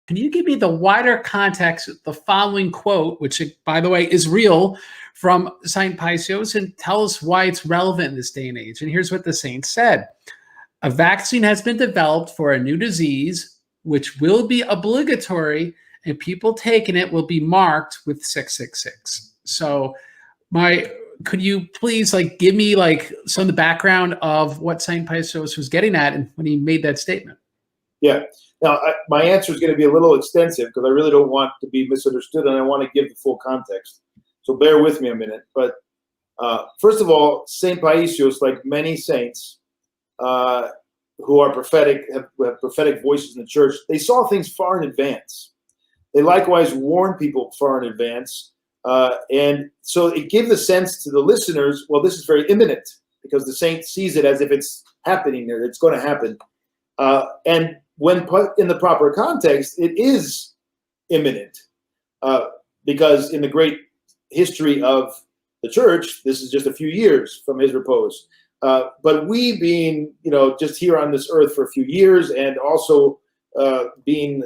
Can you give me the wider context of the following quote, which, by the way, is real from Saint Paisios, and tell us why it's relevant in this day and age? And here's what the saint said. A vaccine has been developed for a new disease, which will be obligatory, and people taking it will be marked with 666. So could you please give me some of the background of what Saint Paisios was getting at when he made that statement? Yeah. Now, my answer is going to be a little extensive because I really don't want to be misunderstood, and I want to give the full context. So bear with me a minute. But first of all, Saint Paisios, like many saints who are prophetic, have prophetic voices in the church, they saw things far in advance. They likewise warned people far in advance. And so it gave the sense to the listeners, well, this is very imminent, because the saint sees it as if it's happening, or it's going to happen. And when put in the proper context, it is imminent, because in the great history of the church, this is just a few years from his repose. But we being, just here on this earth for a few years, and also being,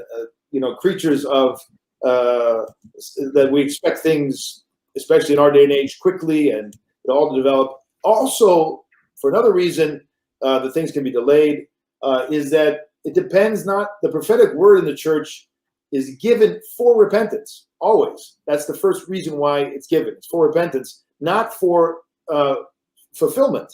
creatures of that we expect things, especially in our day and age, quickly and all to develop. Also, for another reason, that things can be delayed, is that it depends not, the prophetic word in the church is given for repentance, always. That's the first reason why it's given. It's for repentance, not for fulfillment.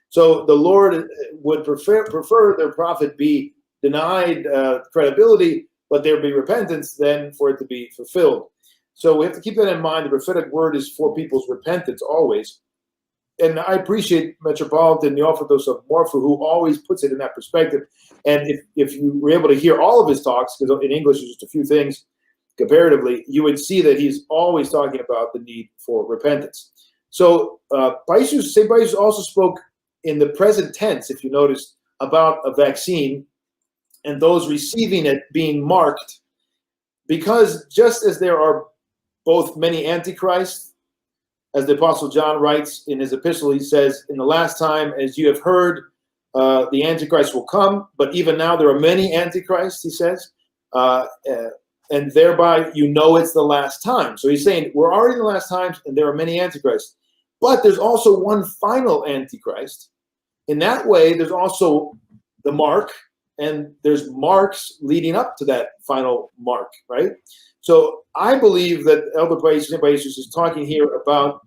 So the Lord would prefer their prophet be denied credibility, but there be repentance than for it to be fulfilled. So we have to keep that in mind. The prophetic word is for people's repentance always. And I appreciate Metropolitan, the Orthodox of Morpho, who always puts it in that perspective. And if you were able to hear all of his talks, because in English there's just a few things comparatively, you would see that he's always talking about the need for repentance. So Saint Paisios also spoke in the present tense, if you notice, about a vaccine and those receiving it being marked, because just as there are both many antichrists, as the Apostle John writes in his epistle, he says, in the last time, as you have heard, the Antichrist will come, but even now there are many antichrists, he says, and thereby it's the last time. So he's saying we're already in the last times and there are many antichrists. But there's also one final antichrist. In that way, there's also the mark, and there's marks leading up to that final mark, right? So I believe that Elder Paisios is talking here about,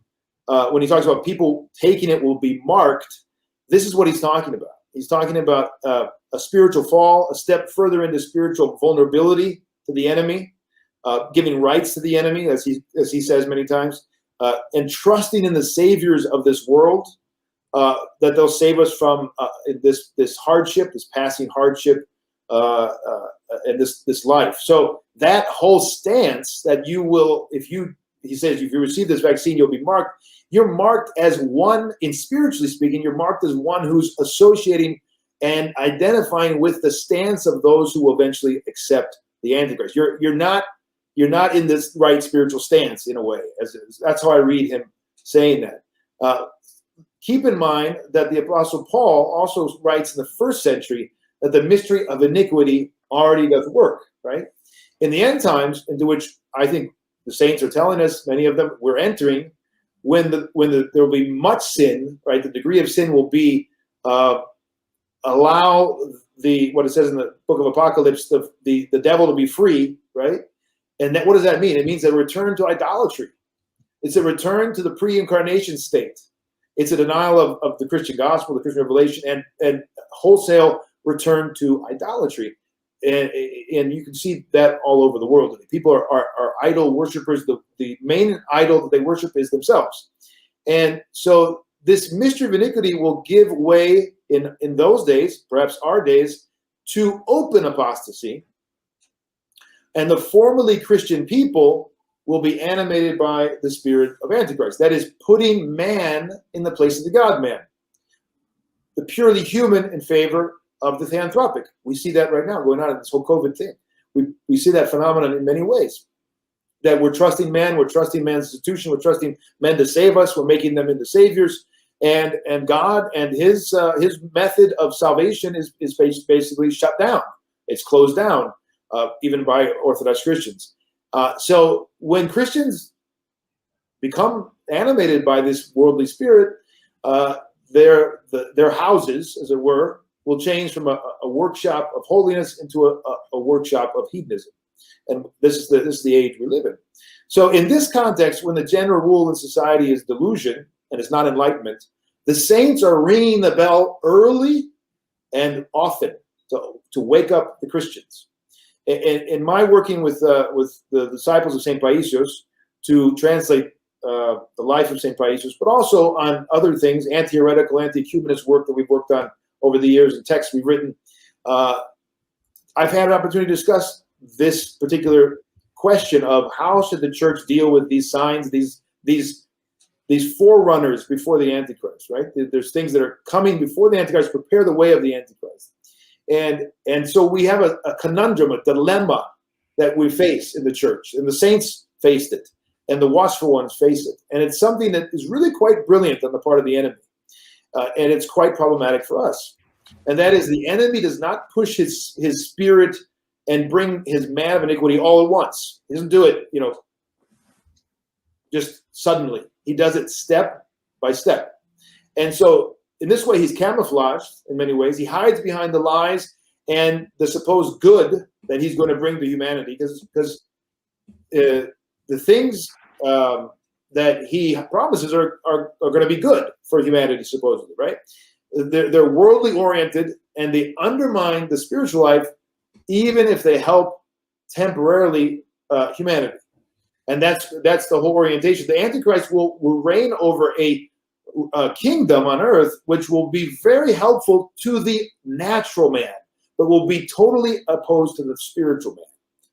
when he talks about people taking it will be marked, this is what he's talking about. He's talking about a spiritual fall, a step further into spiritual vulnerability to the enemy, giving rights to the enemy, as he says many times, and trusting in the saviors of this world, that they'll save us from this hardship, this passing hardship, and this life. So that whole stance that you will, he says, if you receive this vaccine, you'll be marked. You're marked as one, in spiritually speaking, you're marked as one who's associating and identifying with the stance of those who will eventually accept the Antichrist. You're not in this right spiritual stance in a way. That's how I read him saying that. Keep in mind that the Apostle Paul also writes in the first century that the mystery of iniquity already doth work, right? In the end times, into which I think the saints are telling us, many of them, we're entering, when there will be much sin, right? The degree of sin will be allow what it says in the book of Apocalypse, the devil to be free, right? And what does that mean? It means a return to idolatry. It's a return to the pre-incarnation state. It's a denial of the Christian gospel, the Christian revelation, and wholesale return to idolatry. And you can see that all over the world. People are idol worshipers. The main idol that they worship is themselves. And so this mystery of iniquity will give way in those days, perhaps our days, to open apostasy. And the formerly Christian people will be animated by the spirit of Antichrist. That is, putting man in the place of the God-man. The purely human in favor of the theanthropic. We see that right now going on in this whole COVID thing. We see that phenomenon in many ways. That we're trusting man, we're trusting man's institution, we're trusting men to save us, we're making them into saviors, and God and his method of salvation is basically shut down. It's closed down. even by Orthodox Christians. So when Christians become animated by this worldly spirit, their houses, as it were, will change from a workshop of holiness into a workshop of hedonism. And this is the age we live in. So in this context, when the general rule in society is delusion and it's not enlightenment, the saints are ringing the bell early and often to wake up the Christians. In my working with the disciples of St. Paisios to translate the life of St. Paisios, but also on other things, anti-heretical, anti-ecumenist work that we've worked on over the years and texts we've written, I've had an opportunity to discuss this particular question of how should the church deal with these signs, these forerunners before the Antichrist, right? There's things that are coming before the Antichrist, prepare the way of the Antichrist. And so we have a conundrum, a dilemma that we face in the church, and the saints faced it, and the watchful ones face it. And it's something that is really quite brilliant on the part of the enemy. And it's quite problematic for us. And that is, the enemy does not push his spirit and bring his man of iniquity all at once. He doesn't do it, just suddenly. He does it step by step. And so in this way, he's camouflaged in many ways. He hides behind the lies and the supposed good that he's going to bring to humanity, because the things that he promises are going to be good for humanity, supposedly, right? They're worldly oriented, and they undermine the spiritual life, even if they help temporarily humanity. And that's the whole orientation. The Antichrist will reign over a kingdom on earth, which will be very helpful to the natural man, but will be totally opposed to the spiritual man.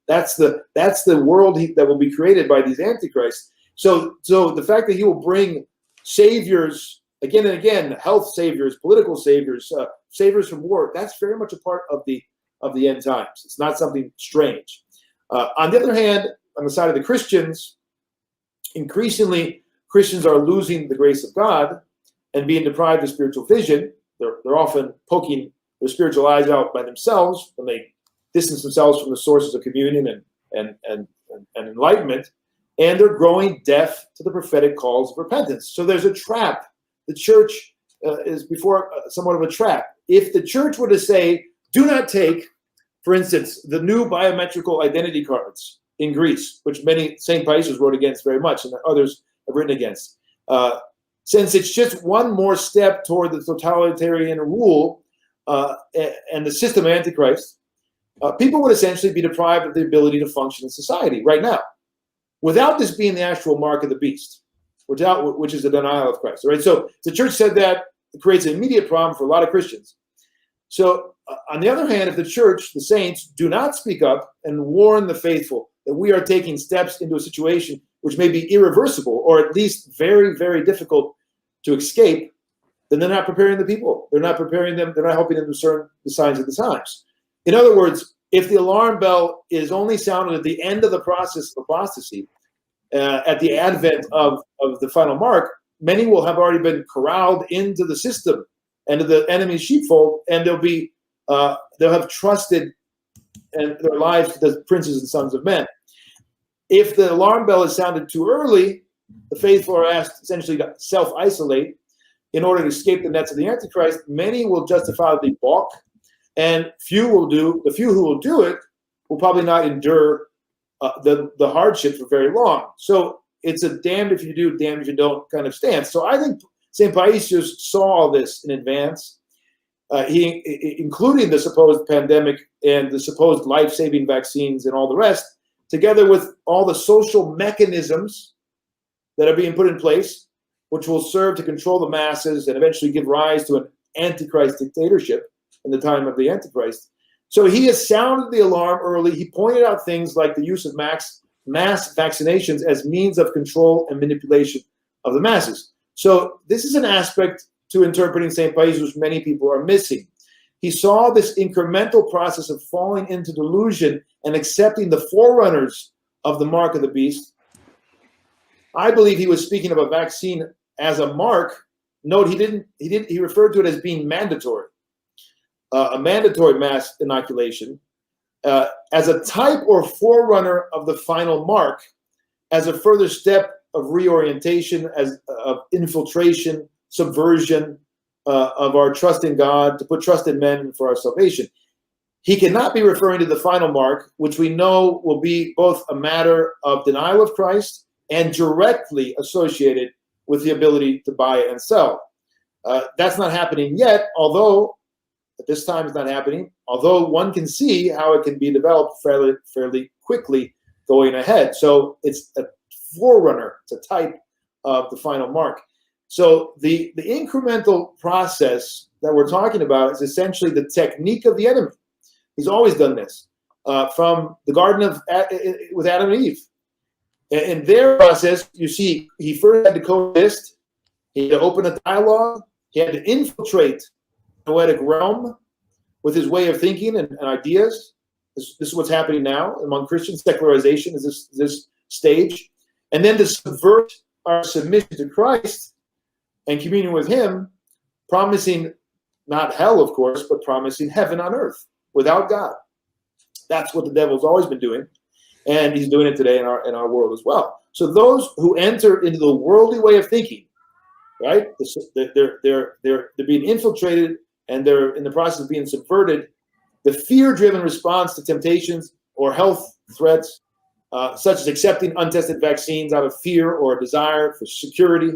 That's the world that will be created by these antichrists. So the fact that he will bring saviors again and again, health saviors, political saviors, saviors from war, that's very much a part of the end times. It's not something strange. On the other hand, on the side of the Christians, increasingly Christians are losing the grace of God and being deprived of spiritual vision. They're often poking their spiritual eyes out by themselves when they distance themselves from the sources of communion and enlightenment, and they're growing deaf to the prophetic calls of repentance. So there's a trap. The church is before somewhat of a trap. If the church were to say, do not take, for instance, the new biometrical identity cards in Greece, which many St. Paisios wrote against very much, and others have written against, since it's just one more step toward the totalitarian rule and the system of Antichrist, people would essentially be deprived of the ability to function in society right now, without this being the actual mark of the beast, which is the denial of Christ. Right? So the church said that it creates an immediate problem for a lot of Christians. So on the other hand, if the church, the saints, do not speak up and warn the faithful that we are taking steps into a situation which may be irreversible, or at least very, very difficult to escape, then they're not preparing the people. They're not preparing them. They're not helping them discern the signs of the times. In other words, if the alarm bell is only sounded at the end of the process of apostasy, at the advent of the final mark, many will have already been corralled into the system and to the enemy's sheepfold, and they'll have trusted and their lives to the princes and sons of men. If the alarm bell is sounded too early, the faithful are asked essentially to self-isolate in order to escape the nets of the Antichrist. Many will justifiably balk, and the few who will do it will probably not endure the hardship for very long. So it's a damned if you do, damned if you don't kind of stance. So I think St. Paisios saw all this in advance, including the supposed pandemic and the supposed life-saving vaccines and all the rest, together with all the social mechanisms that are being put in place, which will serve to control the masses and eventually give rise to an Antichrist dictatorship in the time of the Antichrist. So he has sounded the alarm early. He pointed out things like the use of mass vaccinations as means of control and manipulation of the masses. So this is an aspect to interpreting St. Paisios many people are missing. He saw this incremental process of falling into delusion and accepting the forerunners of the mark of the beast. I believe he was speaking of a vaccine as a mark. Note he referred to it as being mandatory. A mandatory mass inoculation, as a type or forerunner of the final mark, as a further step of reorientation, as of infiltration, subversion of our trust in God, to put trust in men for our salvation. He cannot be referring to the final mark, which we know will be both a matter of denial of Christ and directly associated with the ability to buy and sell. That's not happening yet, although at this time it's not happening, although one can see how it can be developed fairly quickly going ahead. So it's a forerunner, it's a type of the final mark. So the incremental process that we're talking about is essentially the technique of the enemy. He's always done this from the garden with Adam and Eve. In their process, you see, he first had to coexist. He had to open a dialogue. He had to infiltrate the poetic realm with his way of thinking and ideas. This is what's happening now among Christians. Secularization is this stage. And then to subvert our submission to Christ and communion with him, promising not hell, of course, but promising heaven on earth without God. That's what the devil's always been doing, and he's doing it today in our world as well. So those who enter into the worldly way of thinking, right? They're being infiltrated, and they're in the process of being subverted. The fear-driven response to temptations or health threats, such as accepting untested vaccines out of fear or a desire for security,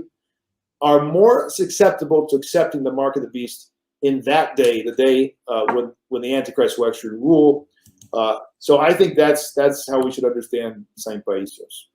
are more susceptible to accepting the mark of the beast in that day, the day when the Antichrist will actually rule. So I think that's how we should understand Saint Paisios.